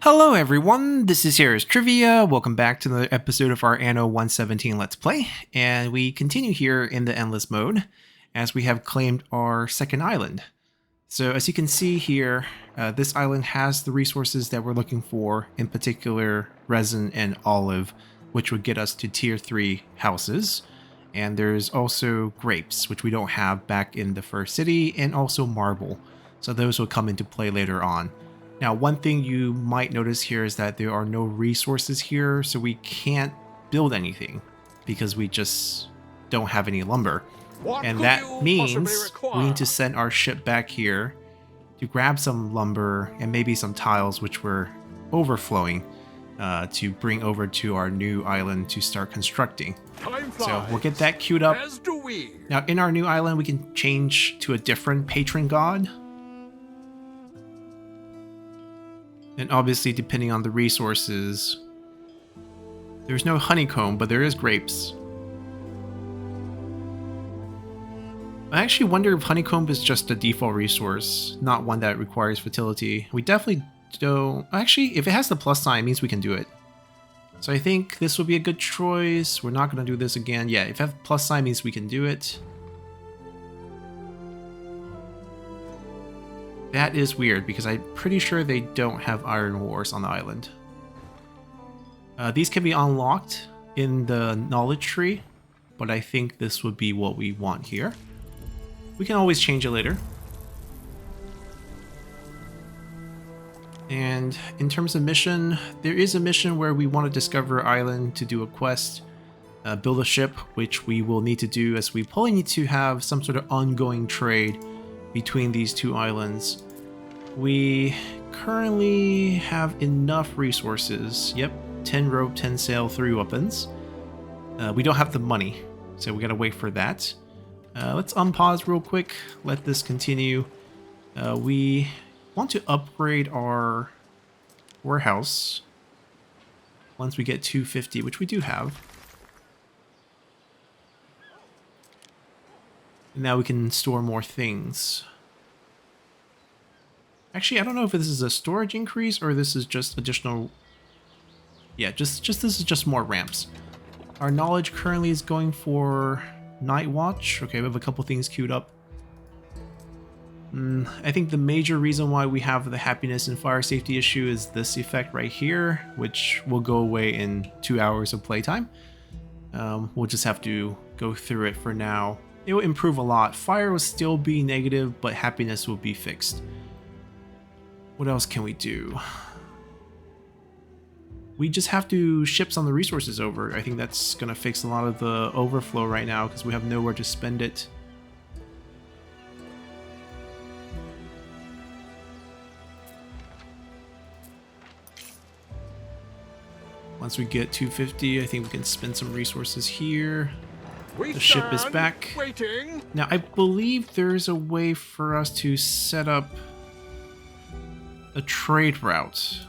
Hello everyone, this is Heroes Trivia. Welcome back to another episode of our Anno 117 Let's Play. And we continue here in the Endless mode as we have claimed our second island. So as you can see here, this island has the resources that we're looking for, in particular resin and olive, which would get us to tier 3 houses. And there's also grapes, which we don't have back in the first city, and also marble. So those will come into play later on. Now, one thing you might notice here is that there are no resources here, so we can't build anything because we just don't have any lumber. And that means we need to send our ship back here to grab some lumber and maybe some tiles, which were overflowing, to bring over to our new island to start constructing. So we'll get that queued up. Now, in our new island, we can change to a different patron god. And obviously, depending on the resources, there's no honeycomb, but there is grapes. I actually wonder if honeycomb is just a default resource, not one that requires fertility. We definitely don't... Actually, if it has the plus sign, it means we can do it. So I think this will be a good choice. We're not going to do this again. Yeah, if it has plus sign, means we can do it. That is weird, because I'm pretty sure they don't have iron ores on the island. These can be unlocked in the knowledge tree, but I think this would be what we want here. We can always change it later. And in terms of mission, there is a mission where we want to discover an island to do a quest, build a ship, which we will need to do, as we probably need to have some sort of ongoing trade between these two islands. We currently have enough resources. Yep, 10 rope, 10 sail, 3 weapons. We don't have the money, so we gotta wait for that. Let's unpause real quick, let this continue. We want to upgrade our warehouse once we get 250, which we do have. And now we can store more things. Actually, I don't know if this is a storage increase or this is just additional... Yeah, just this is just more ramps. Our knowledge currently is going for Night Watch. Okay, we have a couple things queued up. I think the major reason why we have the happiness and fire safety issue is this effect right here, which will go away in 2 hours of playtime. We'll just have to go through it for now. It will improve a lot. Fire will still be negative, but happiness will be fixed. What else can we do? We just have to ship some of the resources over. I think that's going to fix a lot of the overflow right now because we have nowhere to spend it. Once we get 250, I think we can spend some resources here. The ship is back. Waiting. Now, I believe there's a way for us to set up a trade route.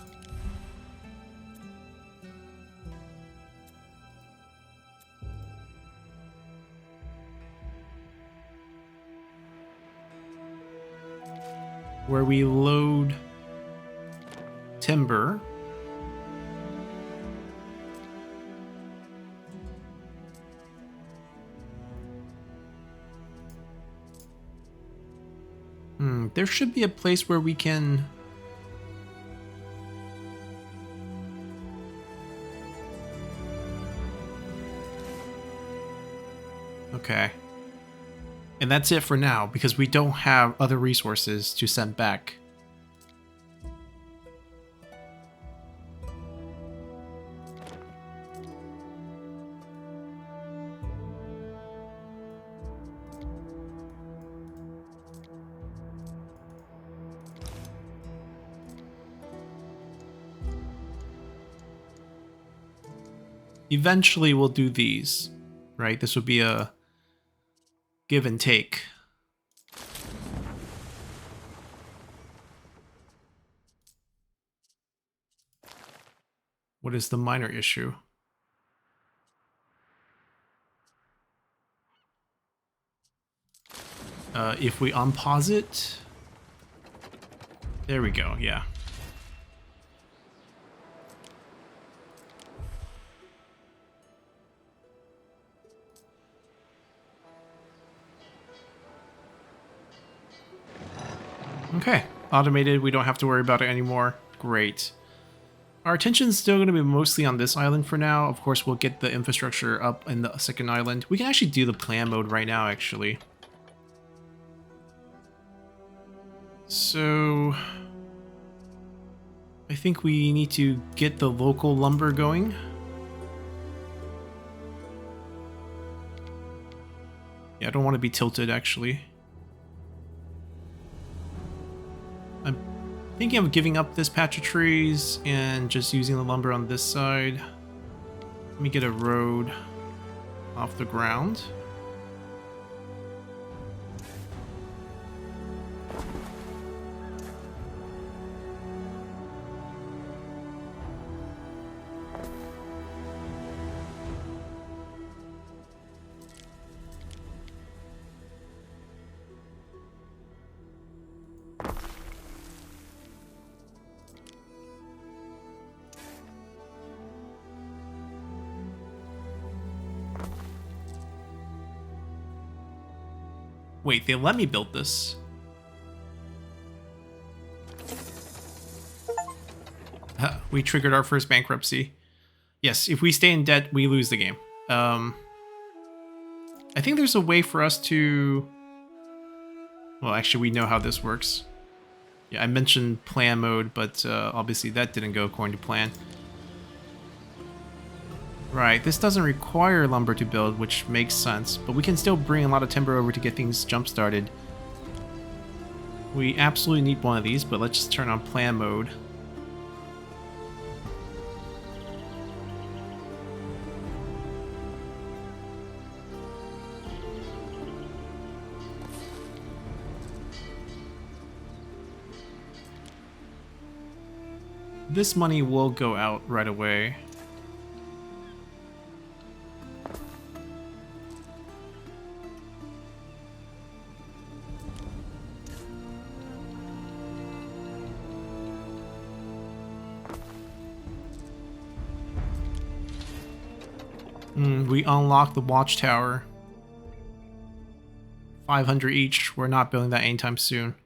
Where we load timber. There should be a place where we can... Okay. And that's it for now, because we don't have other resources to send back. Eventually we'll do these, right? This would be a give and take. What is the minor issue? If we unpause it, there we go, yeah. Okay, automated. We don't have to worry about it anymore. Great. Our attention's still going to be mostly on this island for now. Of course, we'll get the infrastructure up in the second island. We can actually do the plan mode right now, actually. So I think we need to get the local lumber going. Yeah, I don't want to be tilted, actually. I'm thinking of giving up this patch of trees and just using the lumber on this side. Let me get a road off the ground. Wait, they let me build this. We triggered our first bankruptcy. Yes, if we stay in debt, we lose the game. I think there's a way for us to... Well, actually, we know how this works. Yeah, I mentioned plan mode, but obviously that didn't go according to plan. Right, this doesn't require lumber to build, which makes sense, but we can still bring a lot of timber over to get things jump-started. We absolutely need one of these, but let's just turn on plan mode. This money will go out right away. We unlock the watchtower. 500 each. We're not building that anytime soon.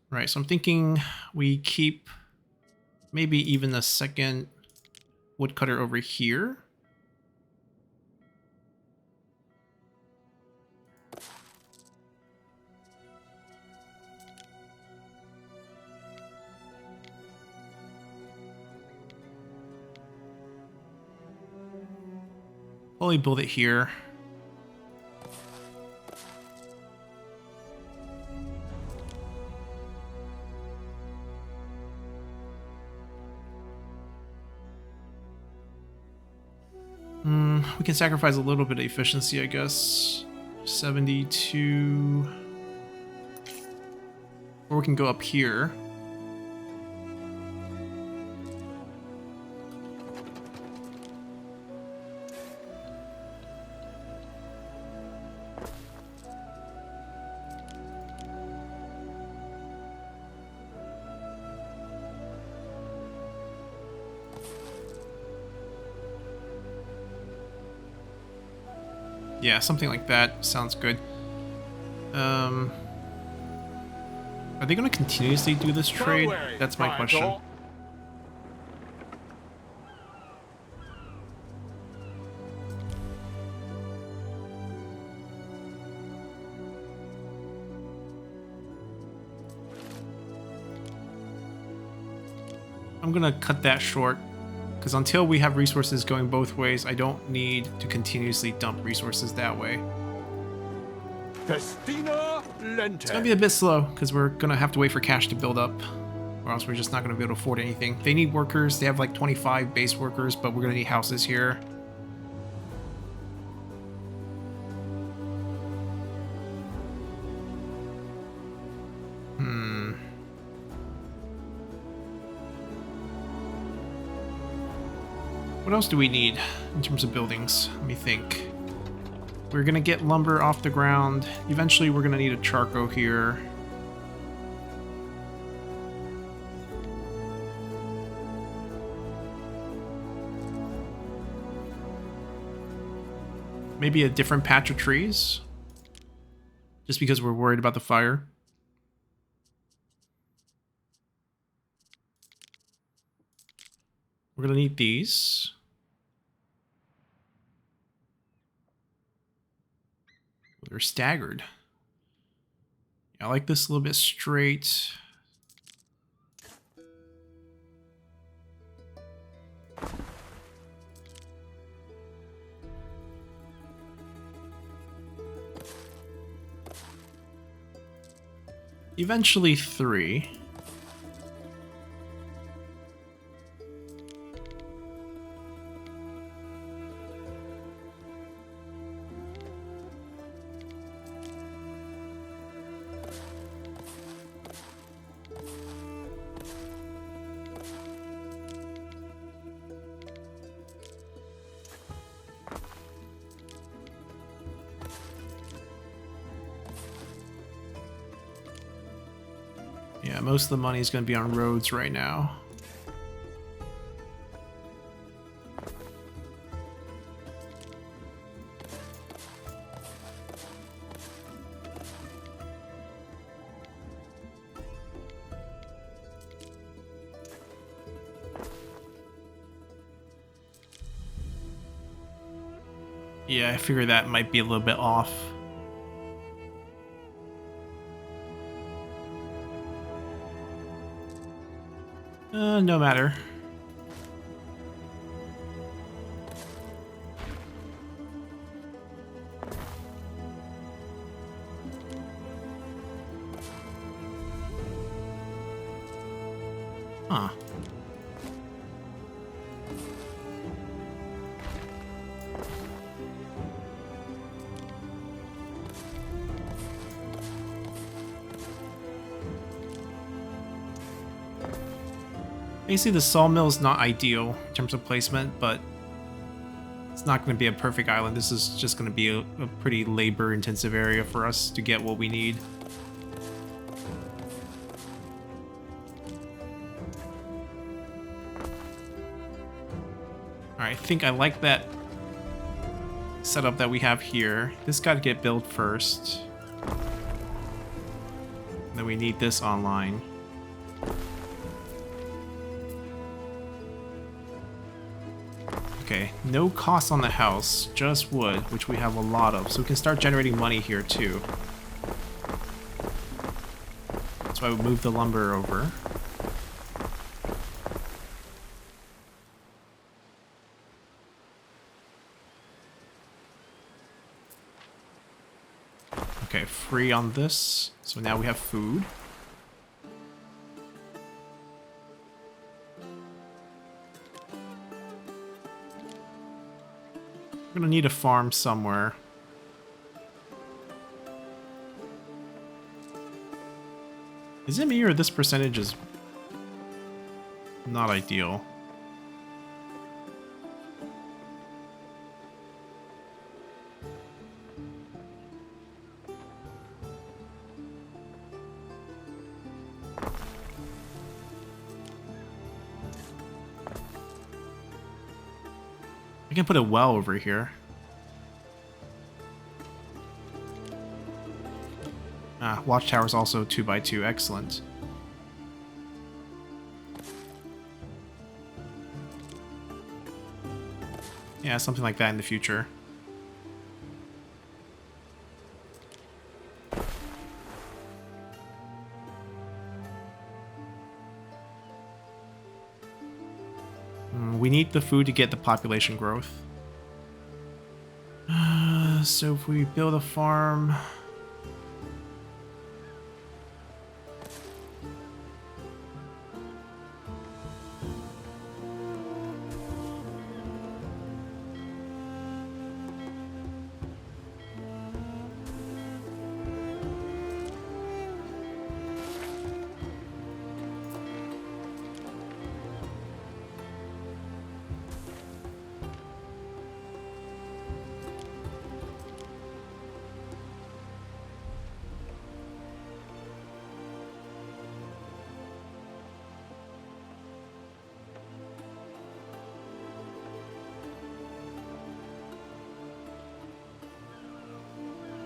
Right, so I'm thinking we keep maybe even a second woodcutter over here. Probably build it here. We can sacrifice a little bit of efficiency, I guess. 72. Or we can go up here. Yeah, something like that sounds good. Are they going to continuously do this trade? That's my question. I'm going to cut that short. Because until we have resources going both ways, I don't need to continuously dump resources that way. It's going to be a bit slow, because we're going to have to wait for cash to build up. Or else we're just not going to be able to afford anything. They need workers. They have like 25 base workers, but we're going to need houses here. What else do we need in terms of buildings? Let me think. We're gonna get lumber off the ground. Eventually we're gonna need a charco here. Maybe a different patch of trees? Just because we're worried about the fire. We're gonna need these. They're staggered. I like this a little bit straight. Eventually 3. Yeah, most of the money is going to be on roads right now. Yeah, I figure that might be a little bit off. No matter. Huh. Basically, the sawmill is not ideal in terms of placement, but it's not going to be a perfect island. This is just going to be a pretty labor-intensive area for us to get what we need. Alright, I think I like that setup that we have here. This got to get built first. Then we need this online. Okay, no cost on the house, just wood, which we have a lot of, so we can start generating money here too. That's why we moved the lumber over. Okay, free on this, so now we have food. We're gonna need a farm somewhere. Is it me or this percentage is not ideal? I can put a well over here. Ah, watchtower's also 2x2, excellent. Yeah, something like that in the future. We need the food to get the population growth. So if we build a farm...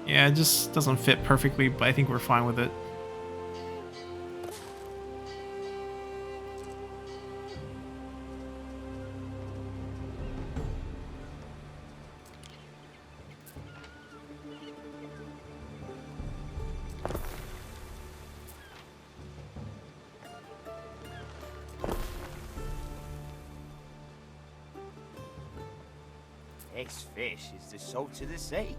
Yeah, it just doesn't fit perfectly, but I think we're fine with it. best fish is the salt of the sea.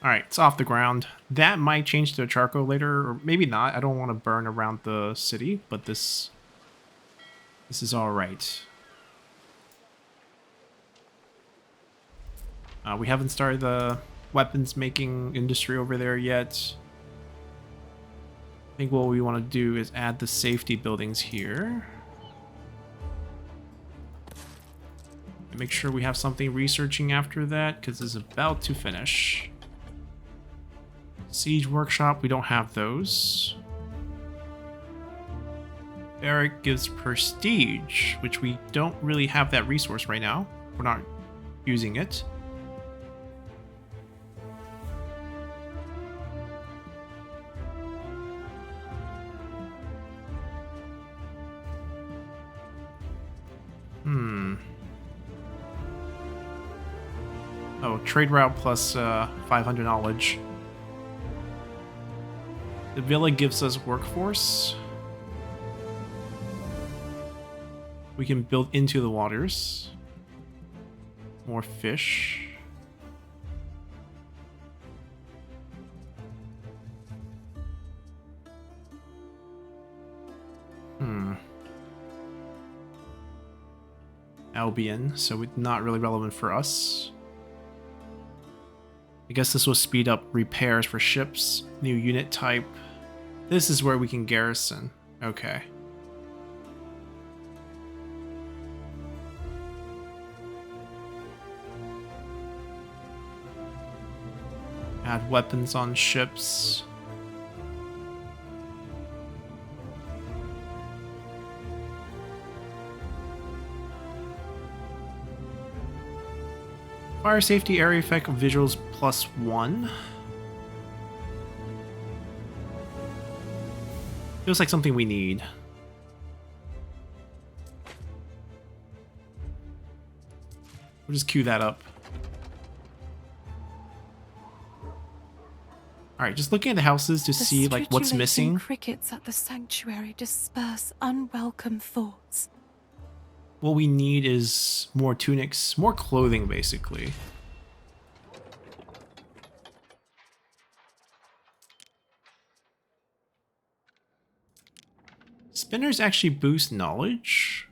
Alright, it's off the ground. That might change to charcoal later, or maybe not. I don't want to burn around the city, but this is alright. We haven't started the weapons making industry over there yet. I think what we want to do is add the safety buildings here. And make sure we have something researching after that, because it's about to finish. Siege workshop, we don't have those. Barrack gives prestige, which we don't really have that resource right now. We're not using it. Oh, trade route plus 500 knowledge. The villa gives us workforce. We can build into the waters. More fish. Albion, so it's not really relevant for us. I guess this will speed up repairs for ships. New unit type. This is where we can garrison. Okay. Add weapons on ships. Fire safety area effect visuals +1. Feels like something we need. We'll just queue that up. Alright, just looking at the houses to see like what's missing. Crickets at the sanctuary disperse unwelcome thoughts. What we need is more tunics, more clothing, basically. Spinners actually boost knowledge.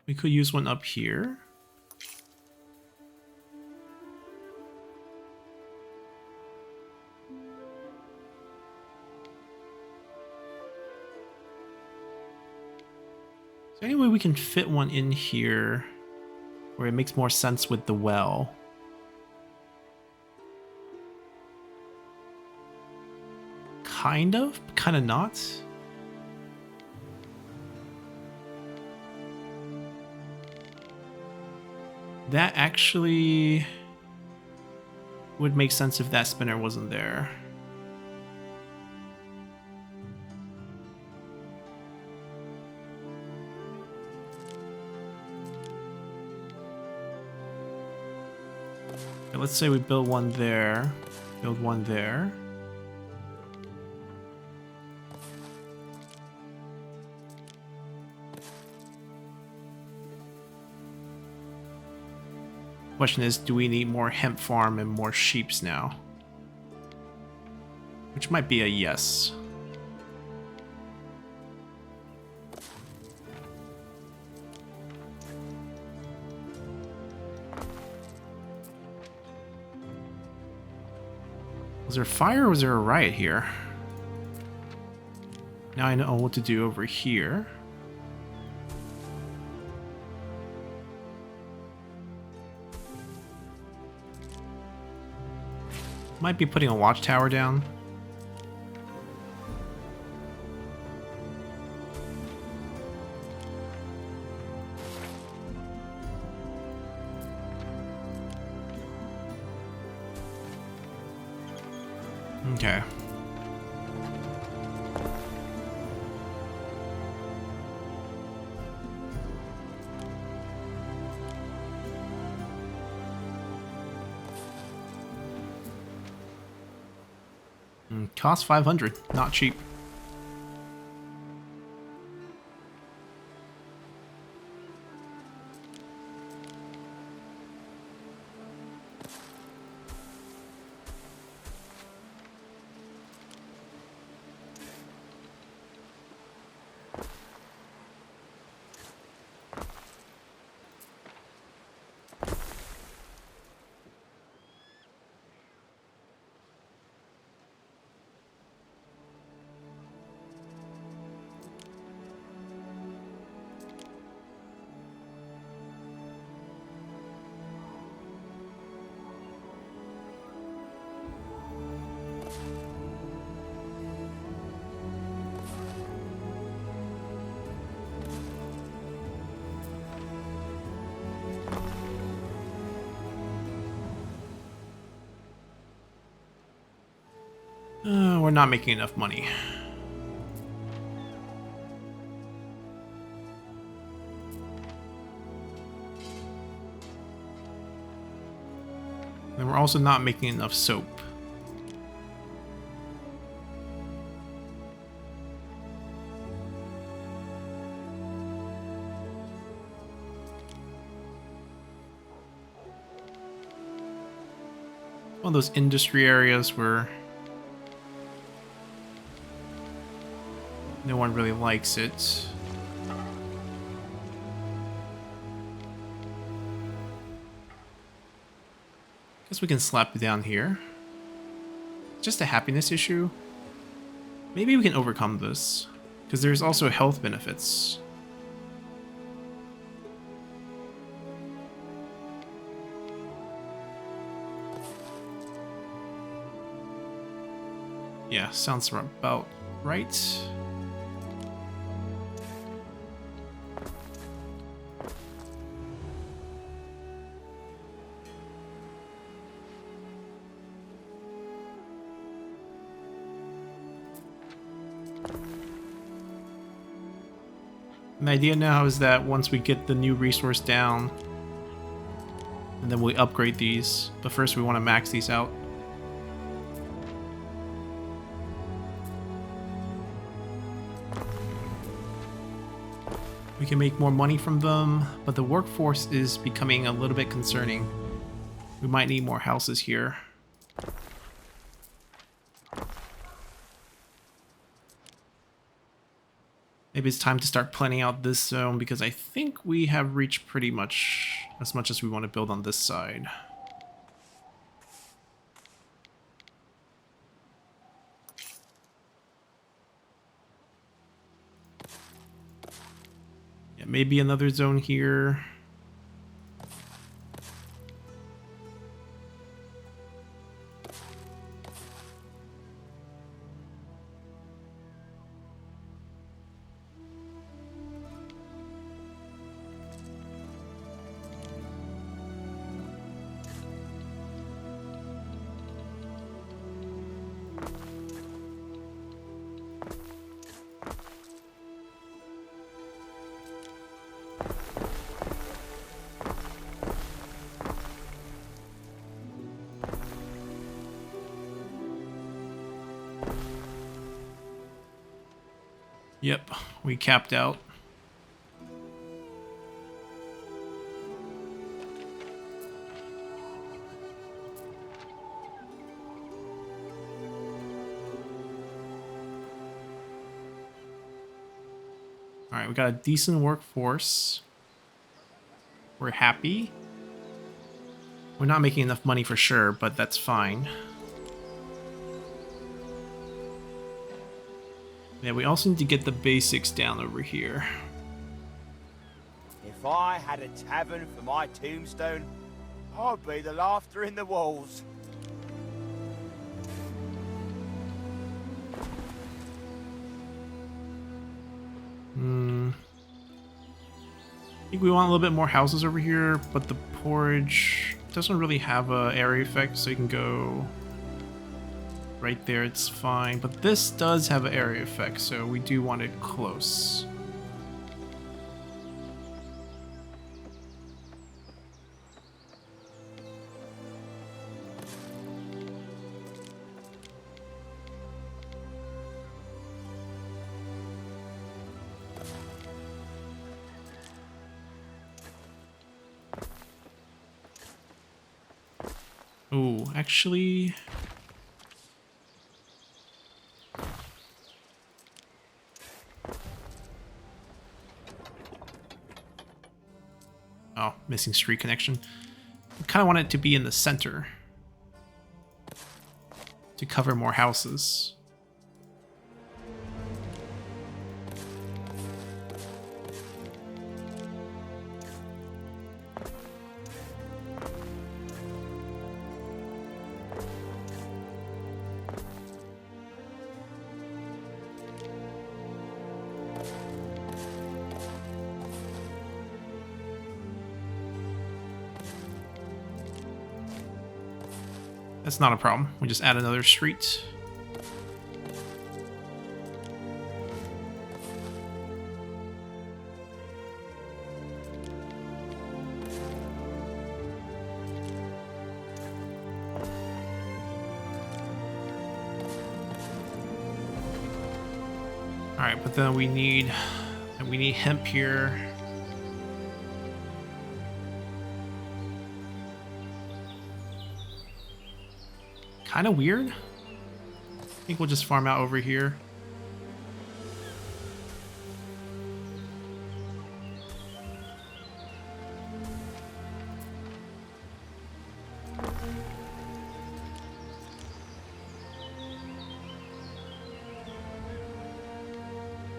We could use one up here. Anyway, we can fit one in here where it makes more sense with the well. Kind of not. That actually would make sense if that spinner wasn't there. Okay, let's say we build one there, build one there. Question is, do we need more hemp farm and more sheeps now? Which might be a yes. Was there fire or was there a riot here? Now I know what to do over here. Might be putting a watchtower down. Okay. Cost 500, not cheap. We're not making enough money. And we're also not making enough soap. One of those industry areas where no one really likes it. Guess we can slap it down here. Just a happiness issue. Maybe we can overcome this, because there's also health benefits. Yeah, sounds about right. The idea now is that once we get the new resource down, and then we upgrade these, but first we want to max these out. We can make more money from them, but the workforce is becoming a little bit concerning. We might need more houses here. Maybe it's time to start planning out this zone, because I think we have reached pretty much as we want to build on this side. Yeah, maybe another zone here. Yep, we capped out. Alright, we got a decent workforce. We're happy. We're not making enough money for sure, but that's fine. Yeah, we also need to get the basics down over here. If I had a tavern for my tombstone, I'd be the laughter in the walls. I think we want a little bit more houses over here, but the porridge doesn't really have a area effect, so you can go right there, it's fine. But this does have an area effect, so we do want it close. Oh, actually... Oh, missing street connection. I kind of want it to be in the center to cover more houses. That's not a problem. We just add another street. Alright, but then we need hemp here. Kind of weird. I think we'll just farm out over here.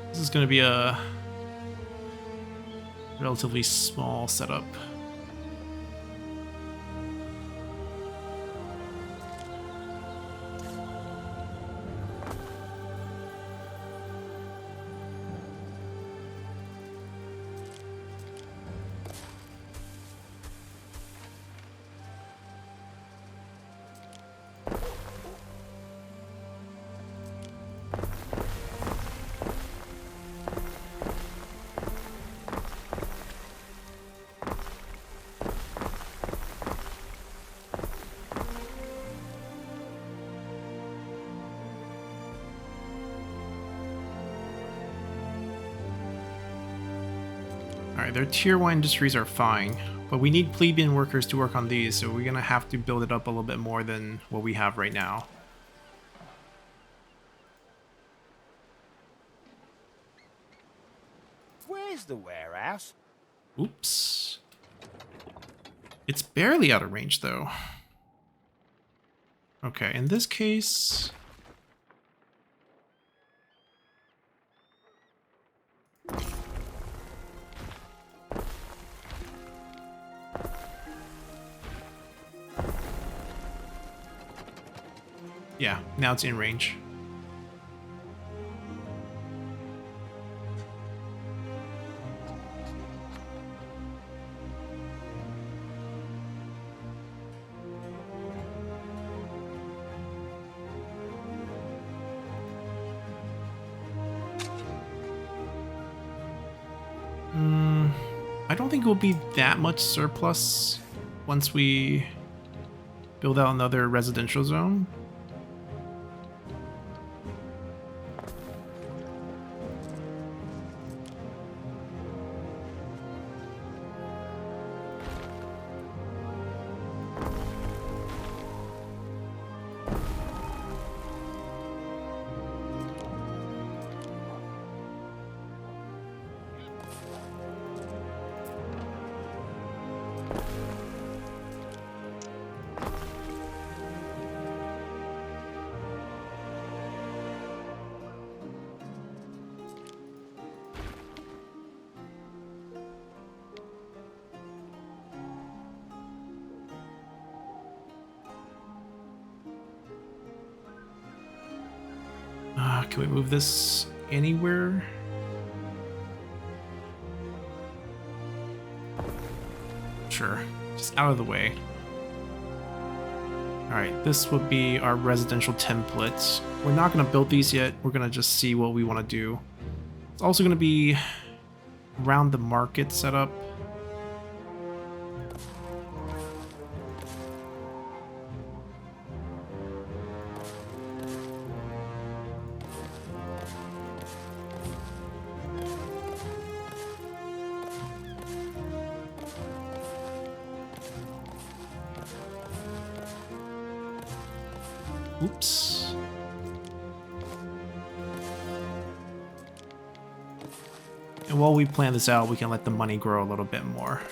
This is going to be a relatively small setup. Alright, their tier 1 industries are fine, but we need plebeian workers to work on these, so we're gonna have to build it up a little bit more than what we have right now. Where's the warehouse? Oops. It's barely out of range, though. Okay, in this case... Yeah, now it's in range. I don't think it will be that much surplus once we build out another residential zone. Can we move this anywhere? Sure, just out of the way. Alright, this would be our residential template. We're not going to build these yet, we're going to just see what we want to do. It's also going to be around the market setup. Oops. And while we plan this out, we can let the money grow a little bit more.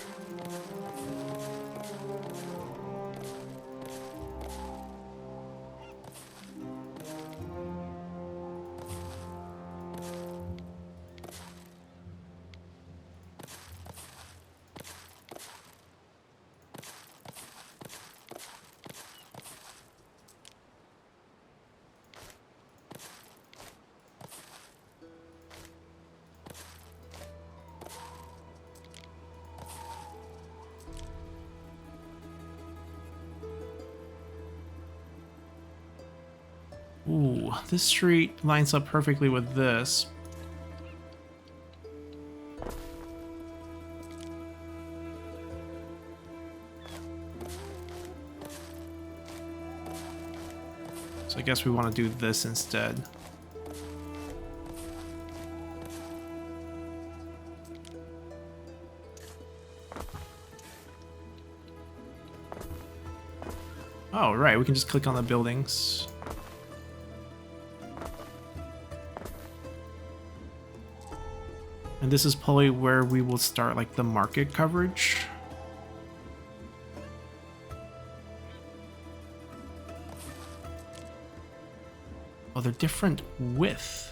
Ooh, this street lines up perfectly with this. So I guess we want to do this instead. Oh, right, we can just click on the buildings. And this is probably where we will start like the market coverage. Oh, they're different width.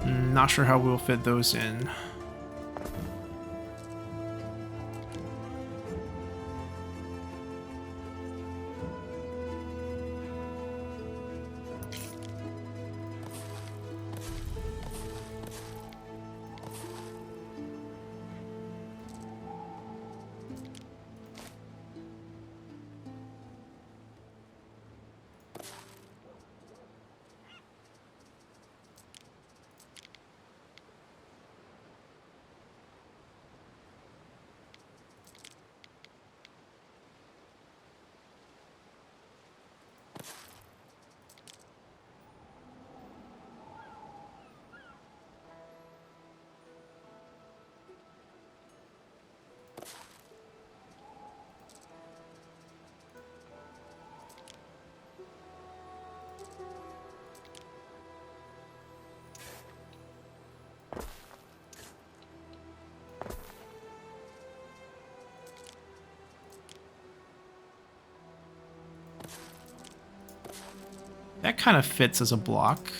Not sure how we'll fit those in. That kind of fits as a block.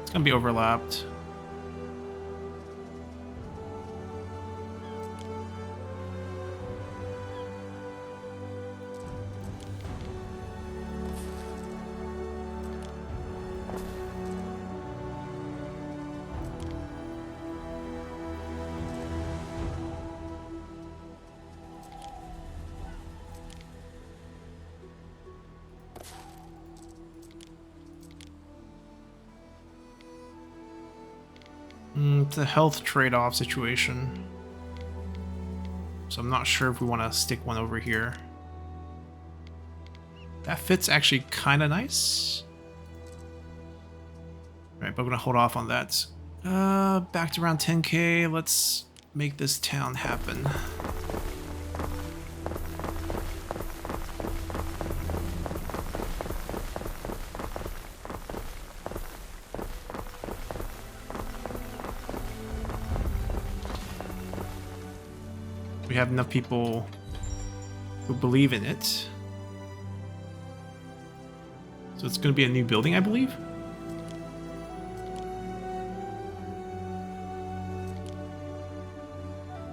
It's gonna be overlapped. It's a health trade-off situation. So I'm not sure if we want to stick one over here. That fits actually kind of nice. Right, but I'm going to hold off on that. Back to around 10k. Let's make this town happen. We have enough people who believe in it. So it's going to be a new building, I believe.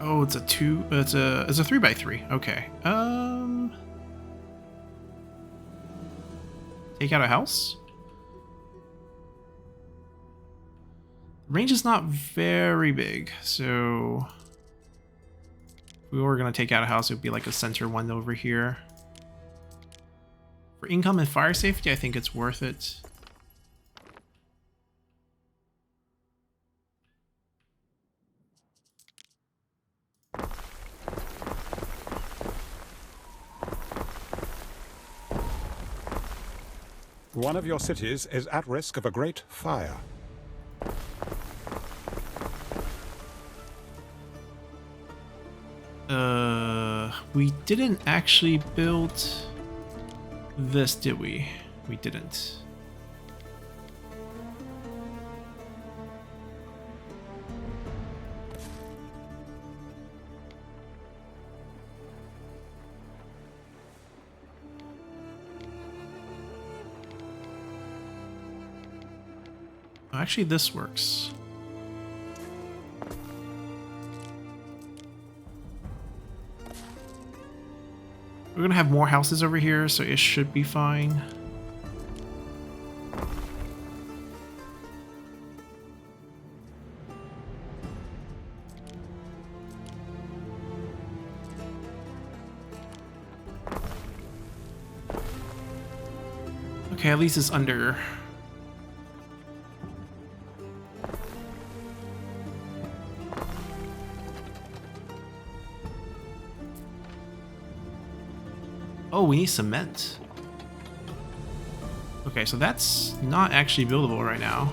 Oh, it's a 3x3. Okay. Take out a house? The range is not very big, so if we were going to take out a house, it would be like a center one over here. For income and fire safety, I think it's worth it. One of your cities is at risk of a great fire. We didn't actually build this, did we? We didn't. Actually, this works. We're gonna have more houses over here, so it should be fine. Okay, at least it's under. Oh, we need cement. Okay, so that's not actually buildable right now.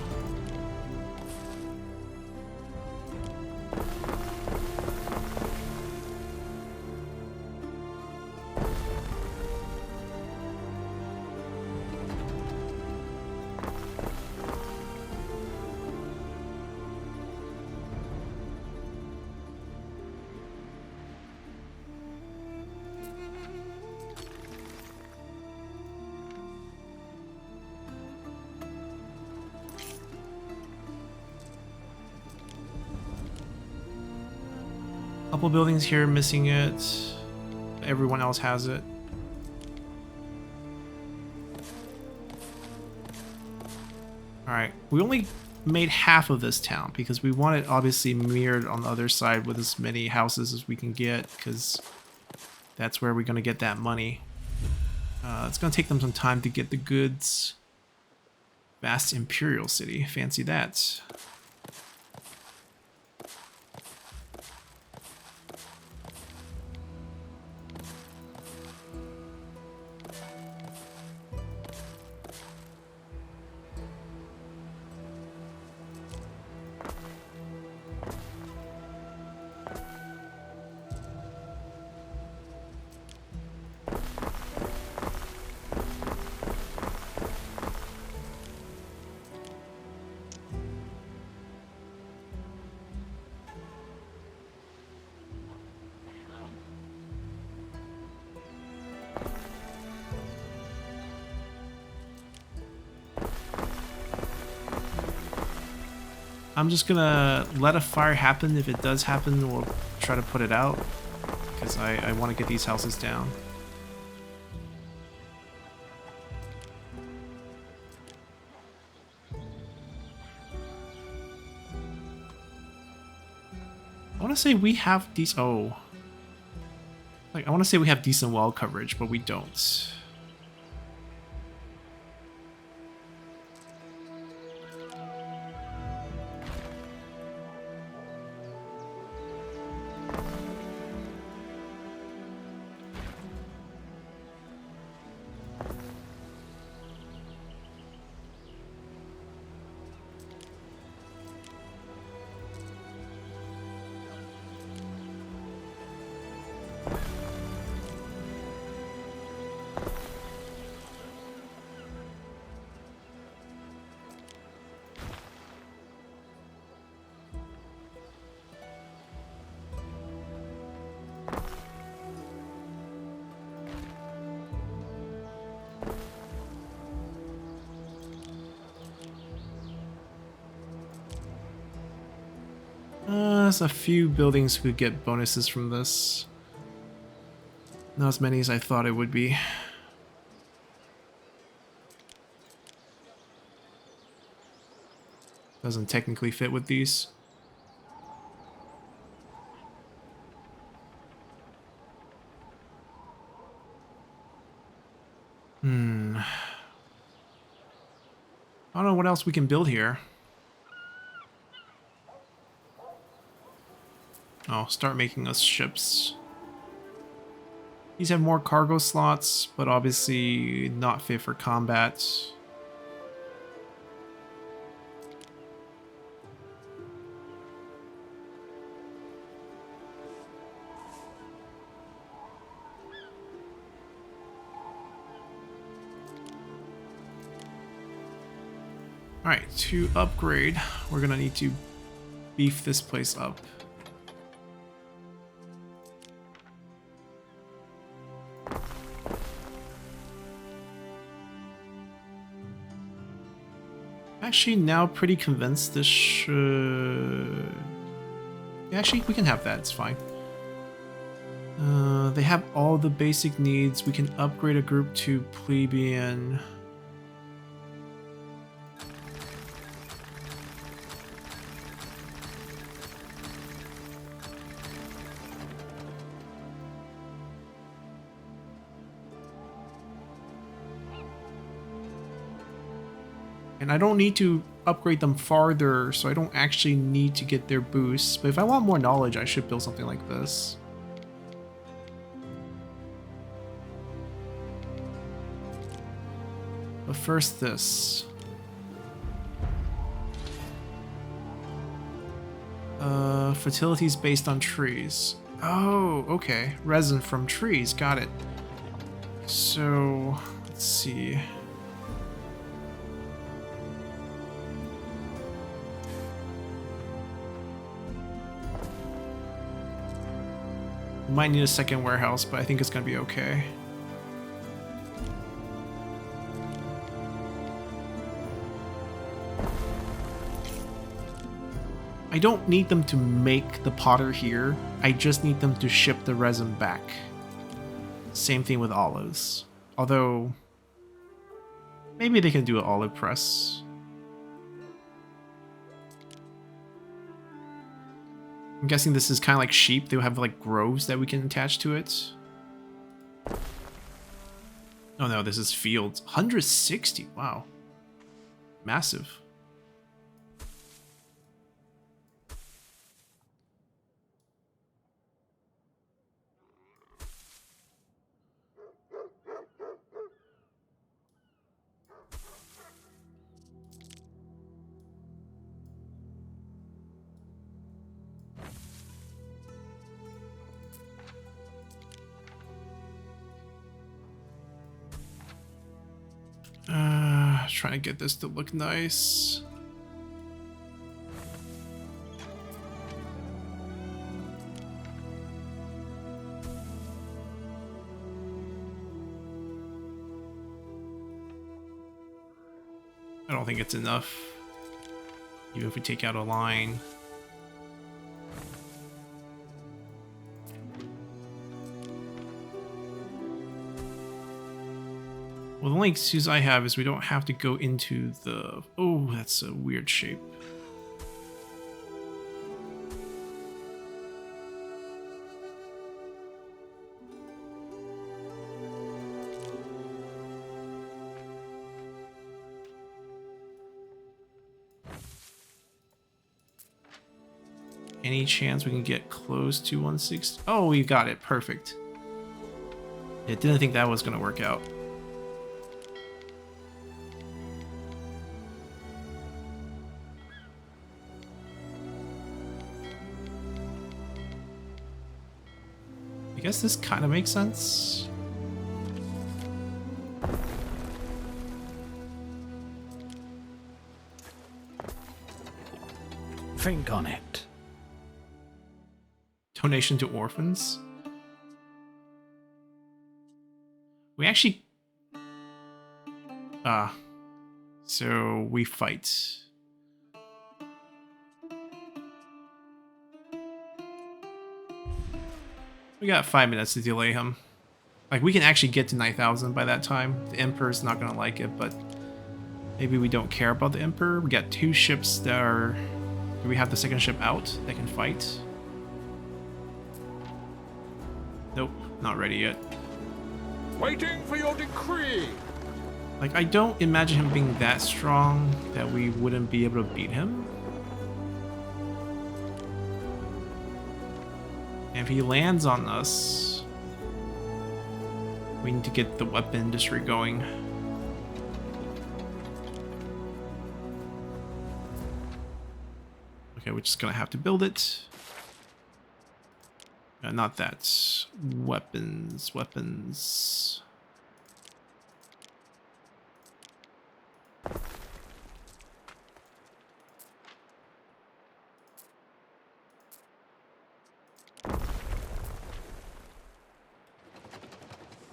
Couple buildings here missing it. Everyone else has it. Alright, we only made half of this town because we want it obviously mirrored on the other side with as many houses as we can get, because that's where we're going to get that money. It's going to take them some time to get the goods. Vast Imperial City, fancy that. I'm just gonna let a fire happen. If it does happen, we'll try to put it out, because I want to get these houses down. I want to say we have these. Oh, like I want to say we have decent wall coverage, but we don't. There's a few buildings who could get bonuses from this. Not as many as I thought it would be. Doesn't technically fit with these. I don't know what else we can build here. Oh, start making us ships. These have more cargo slots, but obviously not fit for combat. Alright, to upgrade, we're gonna need to beef this place up. Actually, now pretty convinced this should... Actually, we can have that, it's fine. They have all the basic needs. We can upgrade a group to plebeian. And I don't need to upgrade them farther, so I don't actually need to get their boosts. But if I want more knowledge, I should build something like this. But first this. Fertility's based on trees. Oh, okay. Resin from trees, got it. So, let's see. Might need a second warehouse, but I think it's gonna be okay. I don't need them to make the potter here. I just need them to ship the resin back. Same thing with olives. Although, maybe they can do an olive press. I'm guessing this is kind of like sheep. They'll have like groves that we can attach to it. Oh no, this is fields. 160, wow. Massive. Trying to get this to look nice. I don't think it's enough, even if we take out a line. Well, the only excuse I have is we don't have to go into the... Oh, that's a weird shape. Any chance we can get close to 160? Oh, we got it. Perfect. I didn't think that was going to work out. I guess this kind of makes sense. Think on it. Donation to orphans. We actually... so we fight. We got 5 minutes to delay him. Like, we can actually get to 9,000 by that time. The Emperor's not going to like it, but maybe we don't care about the Emperor. We got 2 ships that are... Do we have the second ship out that can fight? Nope, not ready yet. Waiting for your decree. Like, I don't imagine him being that strong that we wouldn't be able to beat him. And if he lands on us, we need to get the weapon industry going. Okay, we're just gonna have to build it. Not that. Weapons.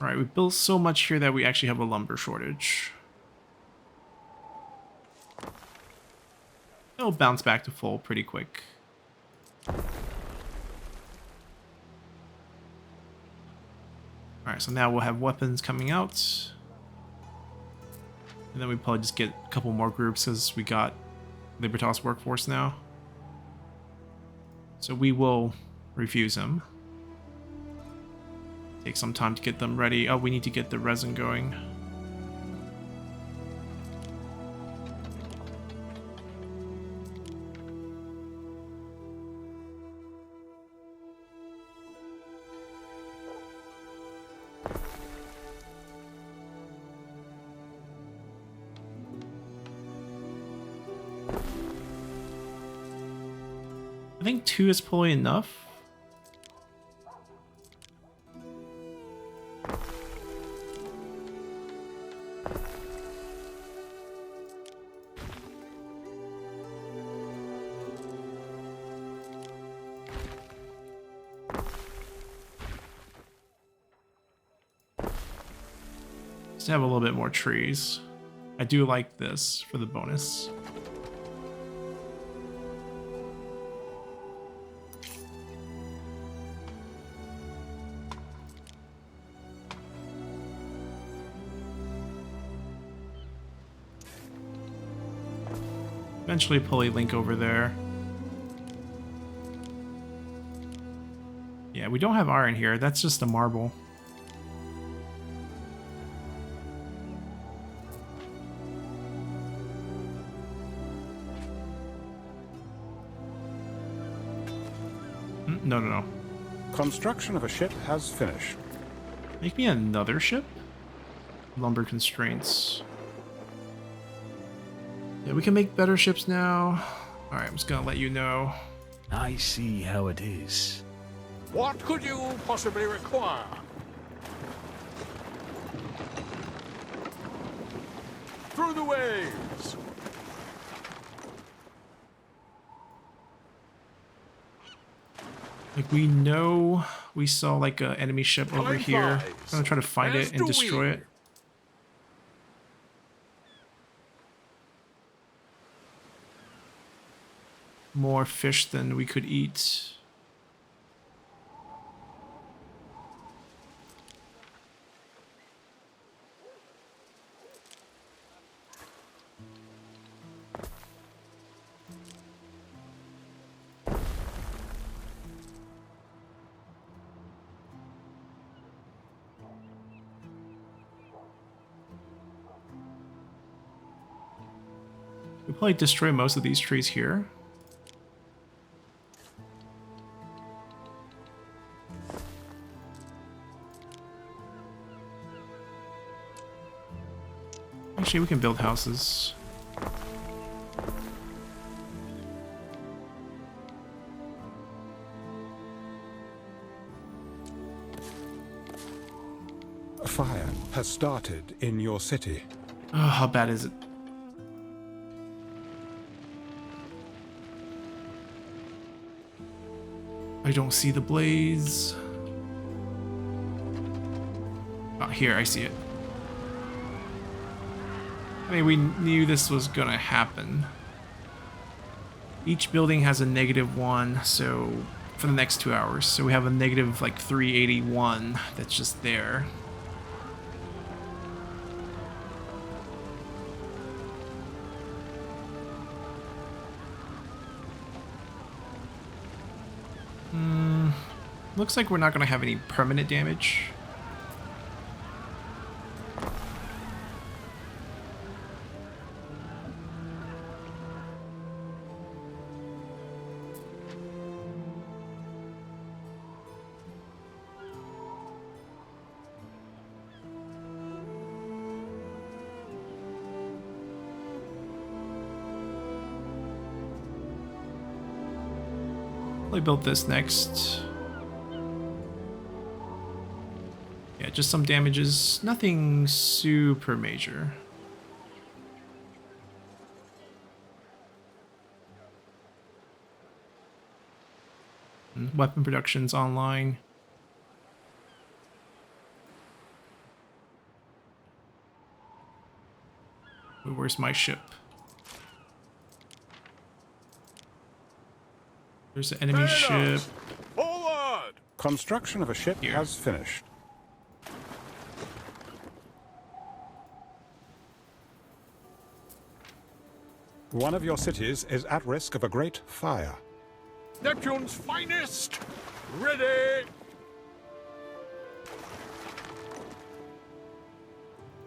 Alright, we built so much here that we actually have a lumber shortage. It'll bounce back to full pretty quick. Alright, so now we'll have weapons coming out. And then we probably just get a couple more groups because we got Libertas workforce now. So we will refuse him. Take some time to get them ready. Oh, we need to get the resin going. I think 2 is probably enough. Just have a little bit more trees. I do like this for the bonus. Eventually pull a link over there. Yeah, we don't have iron here. That's just a marble. No. Construction of a ship has finished. Make me another ship? Lumber constraints. Yeah, we can make better ships now. Alright, I'm just gonna let you know. I see how it is. What could you possibly require? Through the waves. Like, we know we saw like an enemy ship over here. I'm gonna try to find it and destroy it. More fish than we could eat. We'll probably destroy most of these trees here. Actually, we can build houses. A fire has started in your city. Oh, how bad is it? I don't see the blaze. Oh, here, I see it. I mean, we knew this was gonna happen. Each building has a -1, so for the next 2 hours. So we have a negative like 381 that's just there. Looks like we're not going to have any permanent damage. I built this next. Yeah, just some damages. Nothing super major. Weapon production's online. Where's my ship? There's an enemy ship. Forward! Construction of a ship Here. has finished. One of your cities is at risk of a great fire. Neptune's finest! Ready!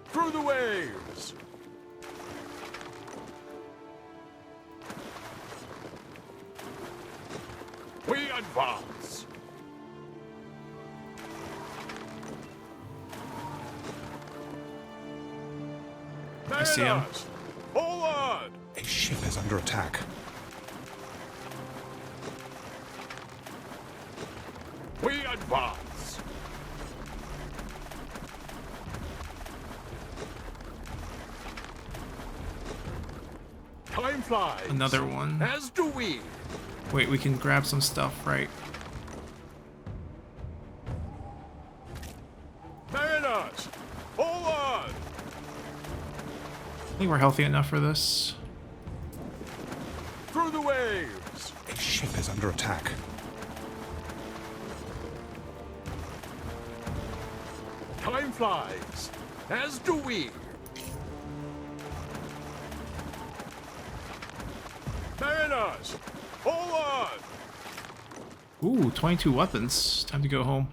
Through the waves! We advance! I see him. Mariners, forward! A ship is under attack. We advance! Time flies! Another one. As do we! Wait, we can grab some stuff, right? Mariners, forward! I think we're healthy enough for this. Through the waves! A ship is under attack. Time flies, as do we. Mariners, forward! Ooh, 22 weapons. Time to go home.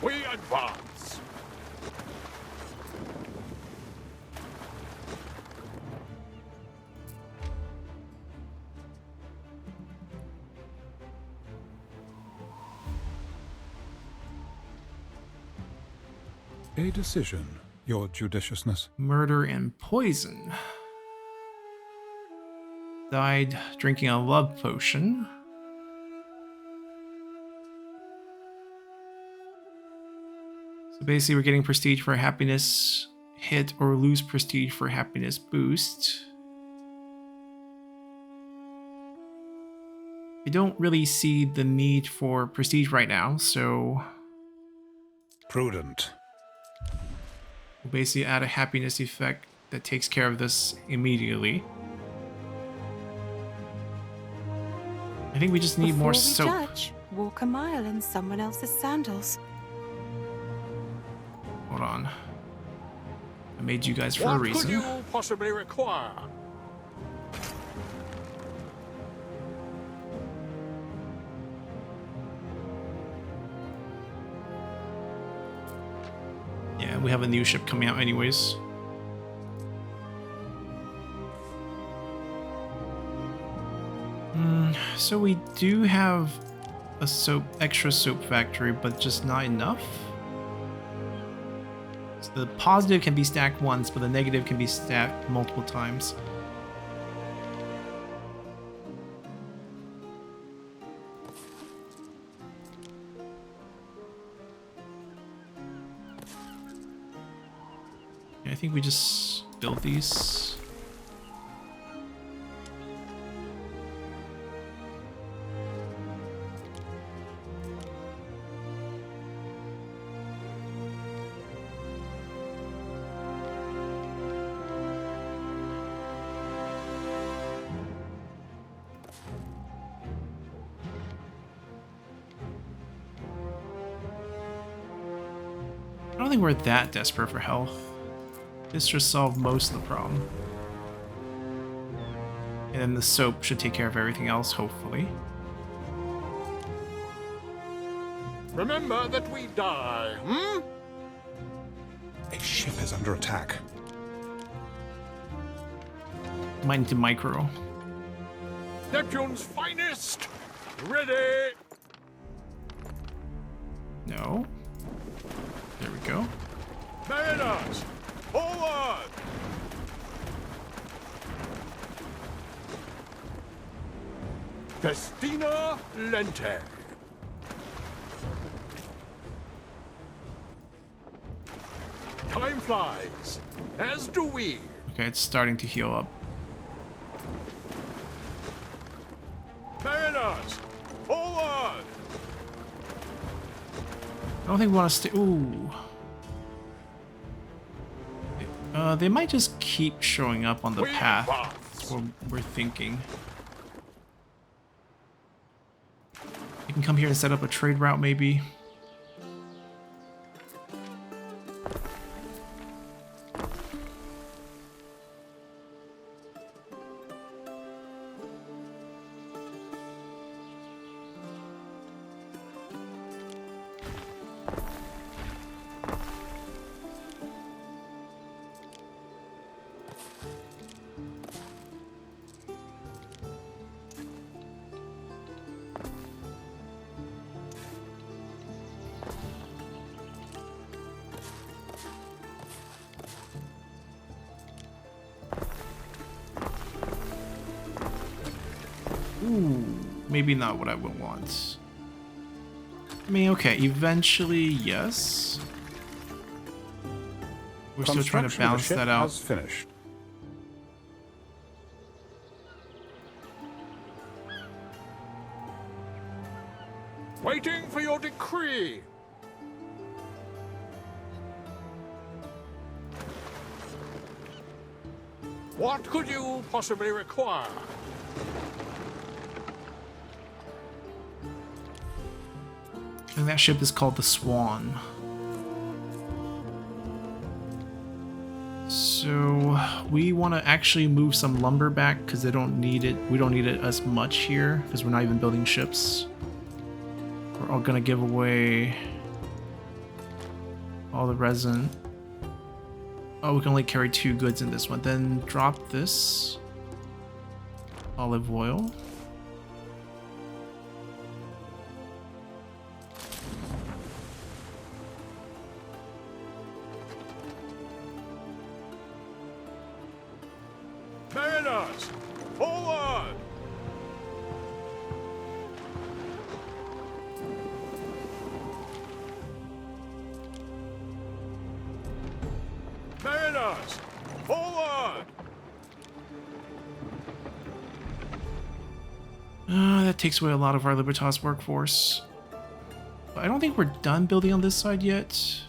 We advance. A decision, your judiciousness. Murder and poison. Died drinking a love potion. So basically we're getting prestige for happiness hit or lose prestige for happiness boost. I don't really see the need for prestige right now, so Prudent. we'll basically add a happiness effect that takes care of this immediately. I think we just need more Before we soap. judge, walk a mile in someone else's sandals. Hold on. I made you guys for a What reason. could you possibly require? Yeah, we have a new ship coming out anyways. So we do have a extra soap factory, but just not enough. So the positive can be stacked once, but the negative can be stacked multiple times. Yeah, I think we just build these. don't think we're that desperate for health. This should solve most of the problem. And then the soap should take care of everything else, hopefully. Remember that we die, hmm? A ship is under attack. Might need to micro. Neptune's finest! Ready! No. There we go. Mariners! Forward! Festina Lente. Time flies, as do we. Okay, it's starting to heal up. Mariners, forward! I don't think we want to stay. Ooh. They might just keep showing up on the We path. advance. That's what we're thinking. You can come here and set up a trade route, maybe. Ooh, maybe not what I would want. I mean, okay, eventually, yes. We're still trying to Construction of the balance ship that out. has finished. Waiting for your decree. What could you possibly require? And that ship is called the Swan. So we want to actually move some lumber back because they don't need it. We don't need it as much here because we're not even building ships. We're all gonna give away all the resin. Oh, we can only carry 2 goods in this one. Then drop this olive oil. Mariners, forward! Mariners, forward! That takes away a lot of our Libertas workforce. But I don't think we're done building on this side yet.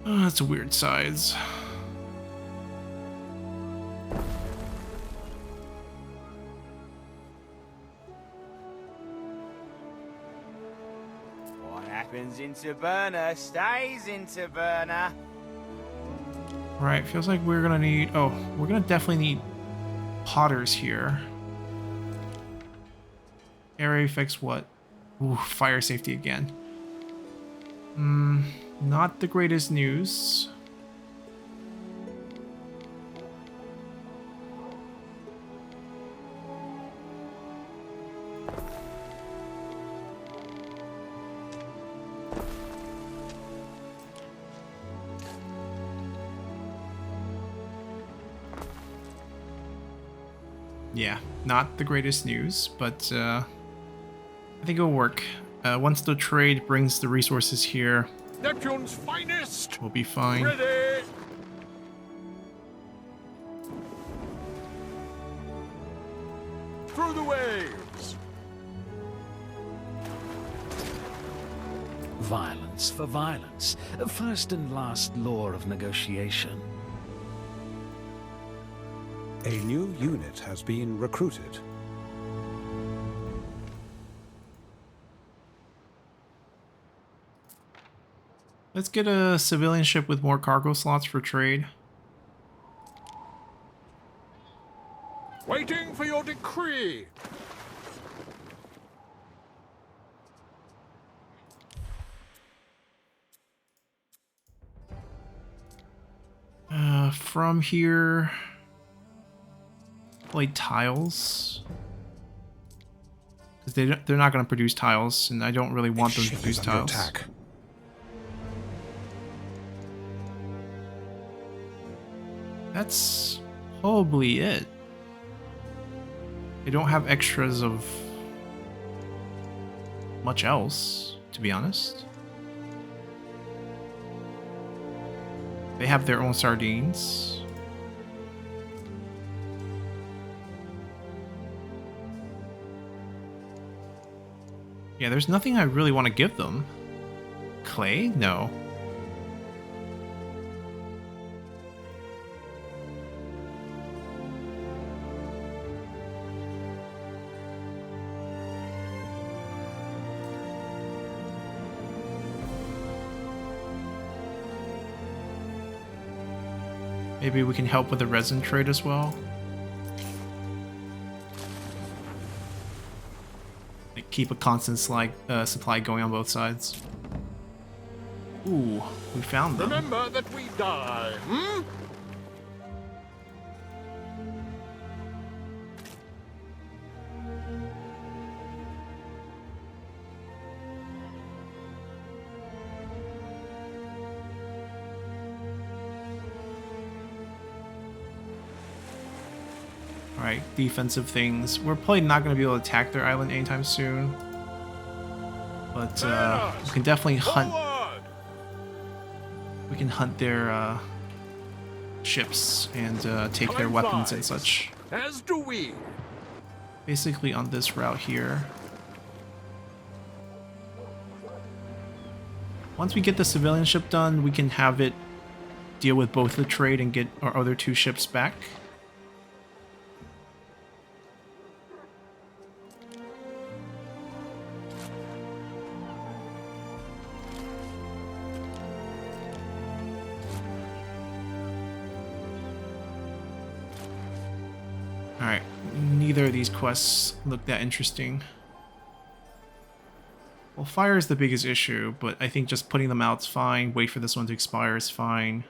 Oh, that's a weird size. What happens in Taberna stays in Taberna. Right, feels like we're gonna need... Oh, we're gonna definitely need potters here. Area affects what? Ooh, fire safety again. Not the greatest news. Yeah, not the greatest news, but I think it'll work. Once the trade brings the resources here, Neptune's finest! we'll be fine. Ready! Through the waves! Violence for violence. First and last law of negotiation. A new unit has been recruited. Let's get a civilian ship with more cargo slots for trade. Waiting for your decree! From here, like tiles, because they're not going to produce tiles, and I don't really want them to Ship produce is under tiles. attack. That's probably it. They don't have extras of much else, to be honest. They have their own sardines. Yeah, there's nothing I really want to give them. Clay? No. Maybe we can help with the resin trade as well. Like keep a constant supply going on both sides. Ooh, we found them. Remember that we die, hmm? Alright, defensive things. We're probably not going to be able to attack their island anytime soon. But we can definitely hunt. Forward! We can hunt their ships and take their Time weapons and flies. such. As do we. Basically on this route here. Once we get the civilian ship done, we can have it deal with both the trade and get our other two ships back. Alright, neither of these quests look that interesting. Well, fire is the biggest issue, but I think just putting them out is fine. Wait for this one to expire is fine.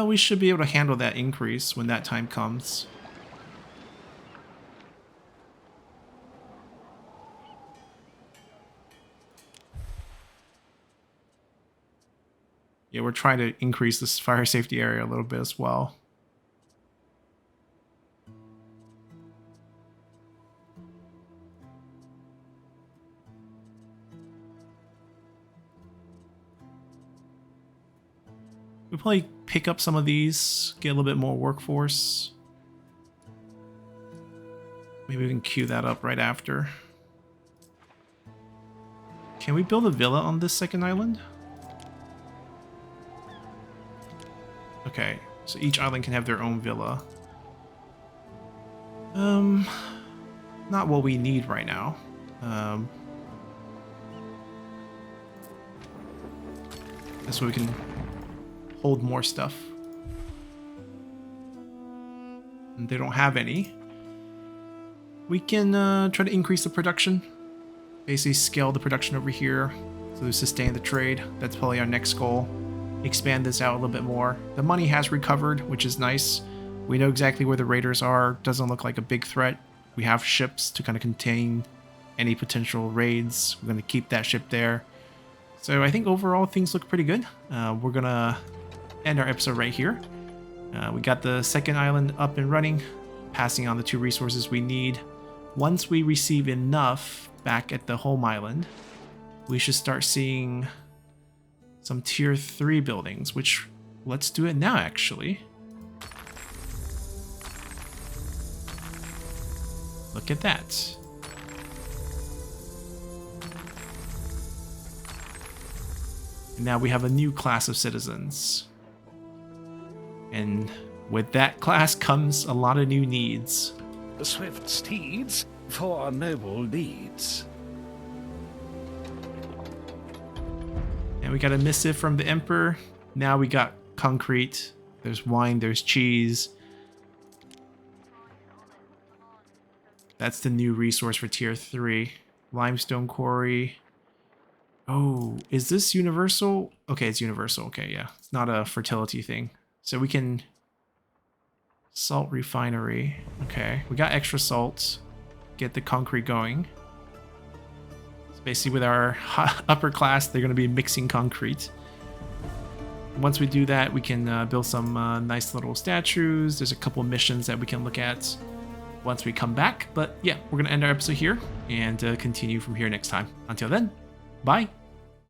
We should be able to handle that increase when that time comes. Yeah, we're trying to increase this fire safety area a little bit as well. We'll probably pick up some of these, get a little bit more workforce. Maybe we can queue that up right after. Can we build a villa on this second island? Okay, so each island can have their own villa. Not what we need right now. This way we can hold more stuff. And they don't have any. we can try to increase the production. Basically scale the production over here to sustain the trade. That's probably our next goal. Expand this out a little bit more. The money has recovered, which is nice. We know exactly where the raiders are. Doesn't look like a big threat. We have ships to kind of contain any potential raids. We're going to keep that ship there. So I think overall things look pretty good. We're going to end our episode right here. We got the second island up and running, passing on the 2 resources we need. Once we receive enough back at the home island, we should start seeing some tier 3 buildings, which let's do it now actually. Look at that. And now we have a new class of citizens. And with that class comes a lot of new needs. Swift steeds for noble deeds. And we got a missive from the Emperor. Now we got concrete. There's wine, there's cheese. That's the new resource for tier 3. Limestone quarry. Oh, is this universal? Okay, it's universal. Okay, yeah. It's not a fertility thing. So we can... Salt refinery. Okay, we got extra salt. Get the concrete going. So basically with our upper class, they're going to be mixing concrete. Once we do that, we can build some nice little statues. There's a couple missions that we can look at once we come back. But yeah, we're going to end our episode here and continue from here next time. Until then, bye.